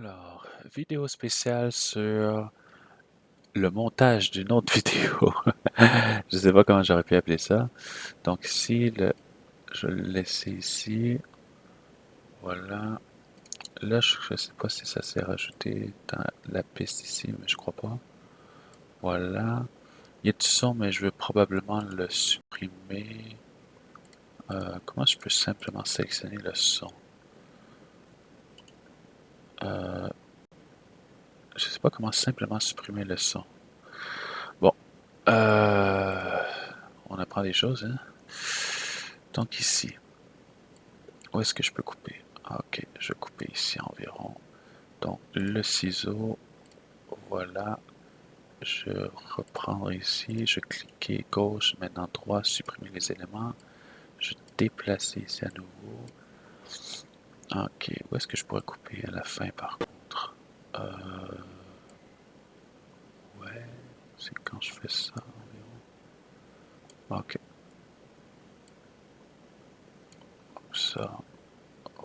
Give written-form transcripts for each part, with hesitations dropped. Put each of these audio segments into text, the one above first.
Alors, vidéo spéciale sur le montage d'une autre vidéo. Je sais pas comment j'aurais pu appeler ça. Donc ici, je vais le laisser ici. Voilà. Là, je sais pas si ça s'est rajouté dans la piste ici, mais je crois pas. Voilà. Il y a du son, mais je vais probablement le supprimer. Comment je peux simplement sélectionner le son? Euh, je sais pas comment simplement supprimer le son. Bon. On apprend des choses, hein? Donc ici, où est-ce que je peux couper? Ah, ok, je vais couper ici environ. Donc le ciseau, voilà. Je reprends ici, je clique gauche, maintenant droit, supprimer les éléments. Je déplace ici à nouveau. Ok, où est-ce que je pourrais couper à la fin par contre? Ouais, c'est quand je fais ça environ. Ok, comme ça,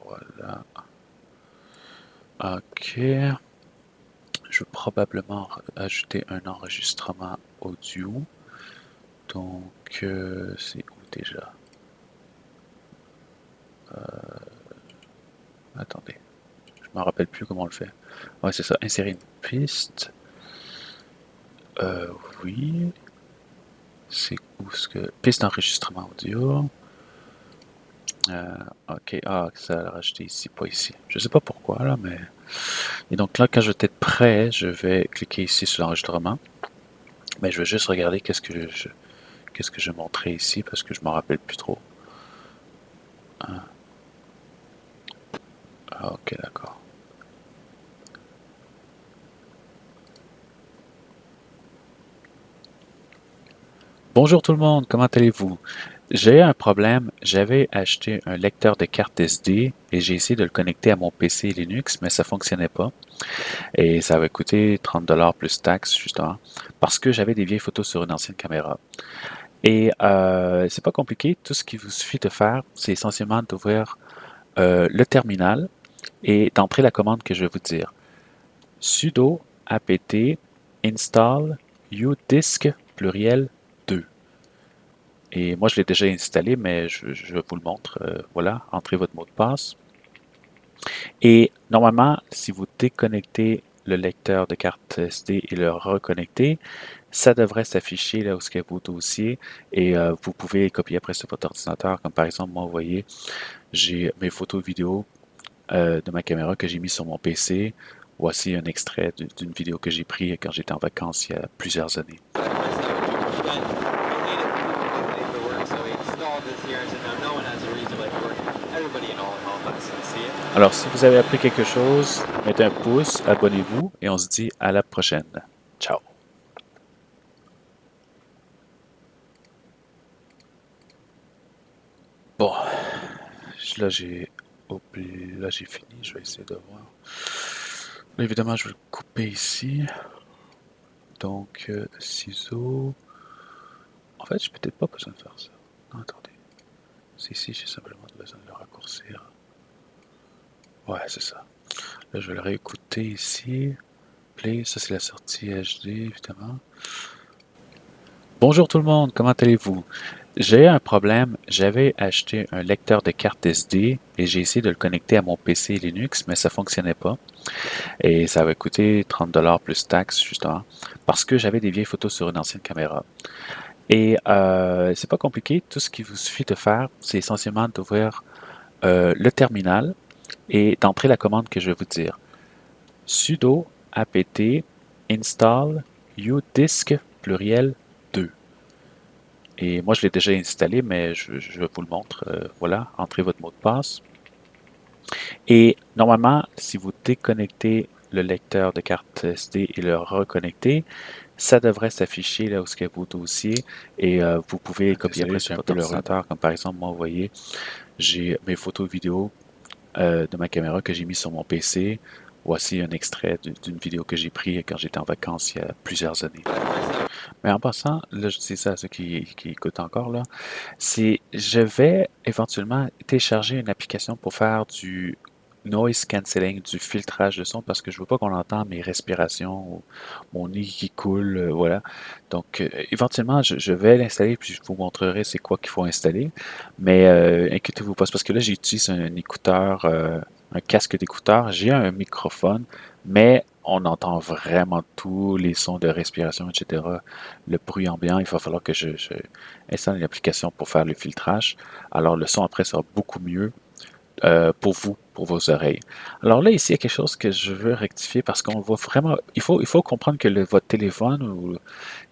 voilà. Ok, je vais probablement ajouter un enregistrement audio. Donc, c'est où déjà? Attendez, je me rappelle plus comment on le fait. Ouais, c'est ça, insérer une piste. Euh, oui. C'est où ce que... Piste d'enregistrement audio. Ok, ah, ça a rajouté ici, pas ici. Je sais pas pourquoi, là, mais... Et donc là, quand je vais être prêt, je vais cliquer ici sur l'enregistrement. Mais je vais juste regarder qu'est-ce que je montrais ici, parce que je m'en rappelle plus trop. Ah, ok, d'accord. Bonjour tout le monde, comment allez-vous? J'ai eu un problème, j'avais acheté un lecteur de carte SD et j'ai essayé de le connecter à mon PC Linux, mais ça fonctionnait pas. Et ça avait coûté 30$ plus taxes, justement, parce que j'avais des vieilles photos sur une ancienne caméra. Et c'est pas compliqué, tout ce qu'il vous suffit de faire, c'est essentiellement d'ouvrir le terminal et d'entrer la commande que je vais vous dire. Sudo apt install udisk pluriel 2. Et moi, je l'ai déjà installé, mais je vous le montre. Voilà, entrez votre mot de passe. Et normalement, si vous déconnectez le lecteur de carte SD et le reconnectez, ça devrait s'afficher là où est vos dossiers et vous pouvez copier après sur votre ordinateur. Comme par exemple, moi, vous voyez, j'ai mes photos vidéo de ma caméra que j'ai mis sur mon PC. Voici un extrait d'une vidéo que j'ai prise quand j'étais en vacances il y a plusieurs années. Alors, si vous avez appris quelque chose, mettez un pouce, abonnez-vous et on se dit à la prochaine. Ciao! Bon, là j'ai fini, je vais essayer de voir. Là, évidemment, je vais le couper ici. Donc, ciseaux. En fait, j'ai peut-être pas besoin de faire ça. Non, attendez. C'est ici, j'ai simplement besoin de le raccourcir. Ouais, c'est ça. Là, je vais le réécouter ici. Play, ça c'est la sortie HD, évidemment. Bonjour tout le monde, comment allez-vous? J'ai eu un problème, j'avais acheté un lecteur de carte SD et j'ai essayé de le connecter à mon PC Linux, mais ça fonctionnait pas. Et ça avait coûté 30$ plus taxes, justement, parce que j'avais des vieilles photos sur une ancienne caméra. Et c'est pas compliqué, tout ce qu'il vous suffit de faire, c'est essentiellement d'ouvrir le terminal et d'entrer la commande que je vais vous dire. Sudo apt install udisk pluriel 2. Et moi, je l'ai déjà installé, mais je vous le montre. Voilà, entrez votre mot de passe. Et normalement, si vous déconnectez le lecteur de carte SD et le reconnectez, ça devrait s'afficher là où est vos dossiers et vous pouvez copier après Désolé, sur c'est un votre peu le ordinateur. Comme par exemple, moi, vous voyez, j'ai mes photos vidéo de ma caméra que j'ai mis sur mon PC. Voici un extrait d'une vidéo que j'ai prise quand j'étais en vacances il y a plusieurs années. Mais en passant, là, je dis ça à ceux qui écoutent encore, là, je vais éventuellement télécharger une application pour faire du noise cancelling, du filtrage de son, parce que je veux pas qu'on entende mes respirations ou mon nez qui coule, voilà. Donc, éventuellement, je vais l'installer, puis je vous montrerai c'est quoi qu'il faut installer. Mais inquiétez-vous pas, c'est parce que là, j'utilise un écouteur, un casque d'écouteur, j'ai un microphone, mais on entend vraiment tous les sons de respiration, etc. Le bruit ambiant, il va falloir que je installe une application pour faire le filtrage. Alors, le son après sera beaucoup mieux pour vous, pour vos oreilles. Alors là, ici, il y a quelque chose que je veux rectifier parce qu'on voit vraiment. Il faut comprendre que votre téléphone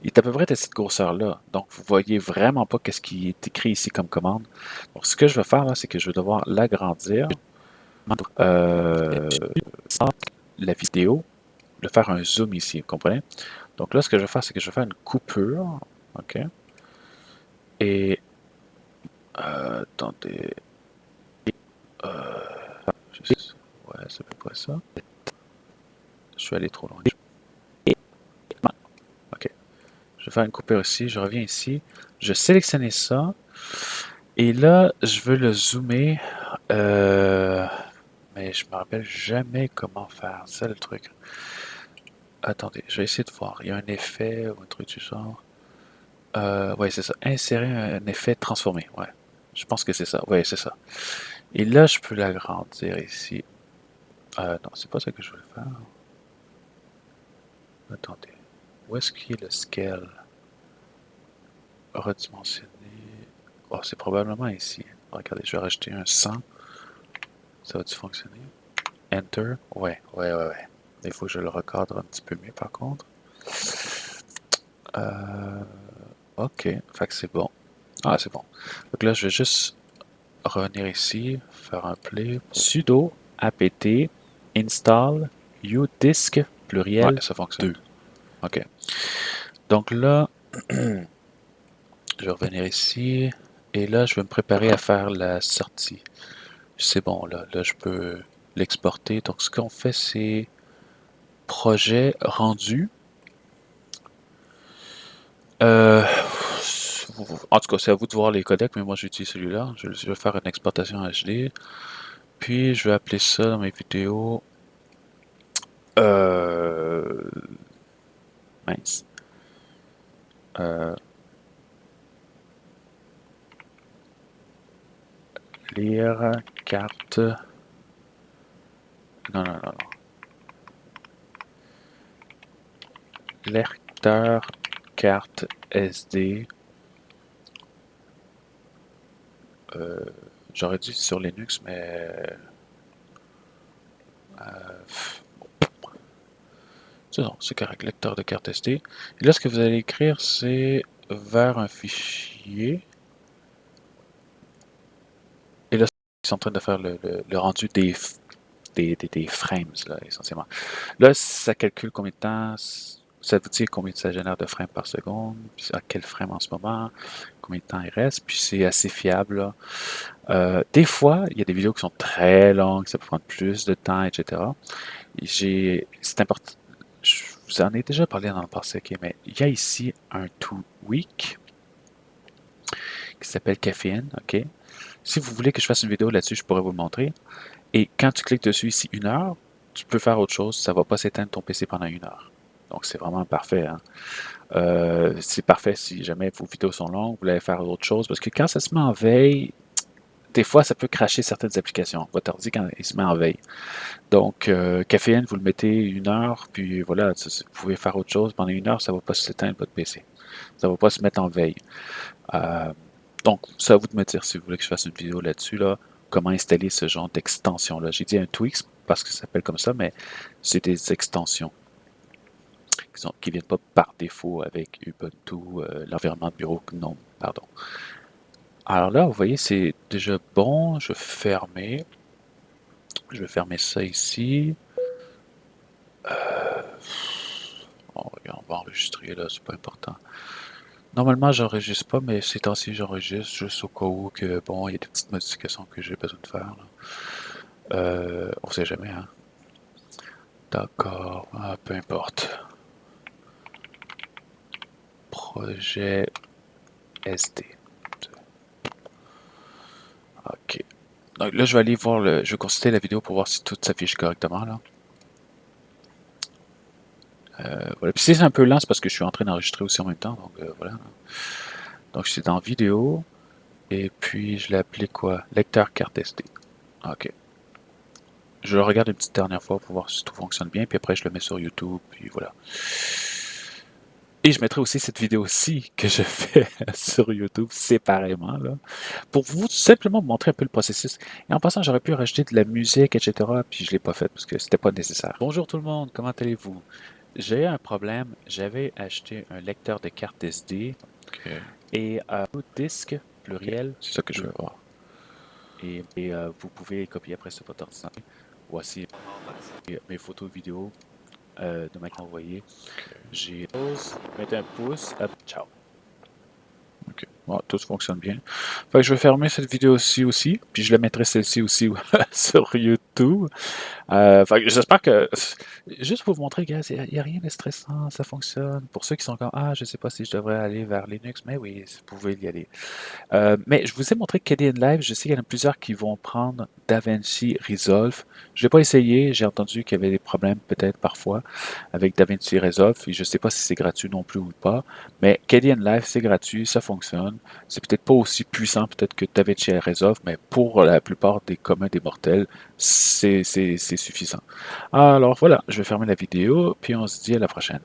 il est à peu près de cette grosseur-là. Donc, vous voyez vraiment pas ce qui est écrit ici comme commande. Donc, ce que je vais faire là, c'est que je vais devoir l'agrandir, euh, la vidéo, de faire un zoom ici, vous comprenez? Donc là, ce que je vais faire, c'est que je vais faire une coupure. OK? Et attendez. Euh, ouais, c'est à peu près ça. Je suis allé trop loin. OK. Je vais faire une coupure ici. Je reviens ici. Je vais sélectionner ça. Et là, je veux le zoomer. Mais je me rappelle jamais comment faire. C'est le truc. Attendez, je vais essayer de voir. Il y a un effet ou un truc du genre. Ouais, c'est ça. Insérer un effet transformé. Ouais. Je pense que c'est ça. Ouais, c'est ça. Et là, je peux l'agrandir ici. Non, c'est pas ça que je voulais faire. Attendez. Où est-ce qu'il est le scale? Redimensionner. Oh, c'est probablement ici. Regardez, je vais rajouter un 100. Ça va-tu fonctionner? Enter. Ouais, ouais, ouais, ouais. Il faut que je le recadre un petit peu mieux par contre. Ok, fait que c'est bon. Ah, c'est bon. Donc là, je vais juste revenir ici, faire un play. Sudo apt install udisk pluriel Ouais, ça fonctionne. 2. Ok. Donc là, je vais revenir ici. Et là, je vais me préparer à faire la sortie. C'est bon, là. Là, je peux l'exporter. Donc, ce qu'on fait, c'est projet rendu. Euh, En tout cas, c'est à vous de voir les codecs, mais moi j'utilise celui-là. Je vais faire une exportation HD. Puis je vais appeler ça dans mes vidéos. Euh, mince. Euh, lire carte. Non, non, non, non. Lecteur carte SD. Euh, J'aurais dit sur Linux, mais c'est correct. Lecteur de carte SD. Et là, ce que vous allez écrire, c'est vers un fichier. Et là, ils sont en train de faire le rendu des frames, là, essentiellement. Là, ça calcule combien de temps, ça vous dit combien ça génère de frames par seconde, puis à quel frame en ce moment, combien de temps il reste, puis c'est assez fiable, là. Des fois, il y a des vidéos qui sont très longues, ça peut prendre plus de temps, etc. C'est important, je vous en ai déjà parlé dans le passé, ok, mais il y a ici un tweak qui s'appelle Caffeine, ok. Si vous voulez que je fasse une vidéo là-dessus, je pourrais vous le montrer. Et quand tu cliques dessus ici 1 heure, tu peux faire autre chose, ça ne va pas s'éteindre ton PC pendant 1 heure. Donc c'est vraiment parfait, hein. C'est parfait si jamais vos vidéos sont longues, vous voulez faire autre chose, parce que quand ça se met en veille, des fois ça peut cracher certaines applications. Votre ordi quand il se met en veille. Donc Caféine, vous le mettez 1 heure, puis voilà, vous pouvez faire autre chose. Pendant 1 heure, ça ne va pas s'éteindre votre PC. Ça ne va pas se mettre en veille. Euh, donc, c'est à vous de me dire si vous voulez que je fasse une vidéo là-dessus, là, comment installer ce genre d'extension-là. J'ai dit un Twix parce que ça s'appelle comme ça, mais c'est des extensions qui viennent pas par défaut avec Ubuntu, l'environnement de bureau GNOME, pardon. Alors là, vous voyez, c'est déjà bon. Je vais fermer. Je vais fermer ça ici. Regarde, on va enregistrer là, c'est pas important. Normalement, j'enregistre pas, mais ces temps-ci, j'enregistre juste au cas où que, bon, il y a des petites modifications que j'ai besoin de faire, là. On sait jamais, hein. D'accord, peu importe. Projet SD. Ok. Donc là, je vais aller voir je vais consulter la vidéo pour voir si tout s'affiche correctement, là. Voilà. Puis si c'est un peu lent, c'est parce que je suis en train d'enregistrer aussi en même temps, donc voilà. Donc c'est dans vidéo, et puis je l'ai appelé quoi? Lecteur carte SD. Ok. Je le regarde une petite dernière fois pour voir si tout fonctionne bien, puis après je le mets sur YouTube, puis voilà. Et je mettrai aussi cette vidéo-ci que je fais sur YouTube séparément, là, pour vous simplement vous montrer un peu le processus. Et en passant, j'aurais pu rajouter de la musique, etc., puis je ne l'ai pas fait parce que c'était pas nécessaire. Bonjour tout le monde, comment allez-vous? J'ai eu un problème, j'avais acheté un lecteur de carte SD Ok, et disque ok. pluriel, C'est ça que je veux voir. et vous pouvez copier après sur votre ordinateur. Voici mes photos vidéos de ma carte envoyée. Ok, J'ai pause, mettez un pouce, hop, ciao. Ok, bon, tout fonctionne bien. Fait que je vais fermer cette vidéo-ci aussi, puis je la mettrai celle-ci aussi sur YouTube. Fait que j'espère que, juste pour vous montrer, gars, il n'y a rien de stressant, ça fonctionne. Pour ceux qui sont comme, ah, je sais pas si je devrais aller vers Linux, mais oui, vous pouvez y aller. Mais je vous ai montré Kdenlive. Live. Je sais qu'il y en a plusieurs qui vont prendre DaVinci Resolve. Je n'ai pas essayé. J'ai entendu qu'il y avait des problèmes peut-être parfois avec DaVinci Resolve. Et je ne sais pas si c'est gratuit non plus ou pas. Mais Kdenlive, Live, c'est gratuit, ça fonctionne. C'est peut-être pas aussi puissant peut-être que DaVinci Resolve, mais pour la plupart des communs des mortels, c'est suffisant. Alors voilà, je vais fermer la vidéo, puis on se dit à la prochaine.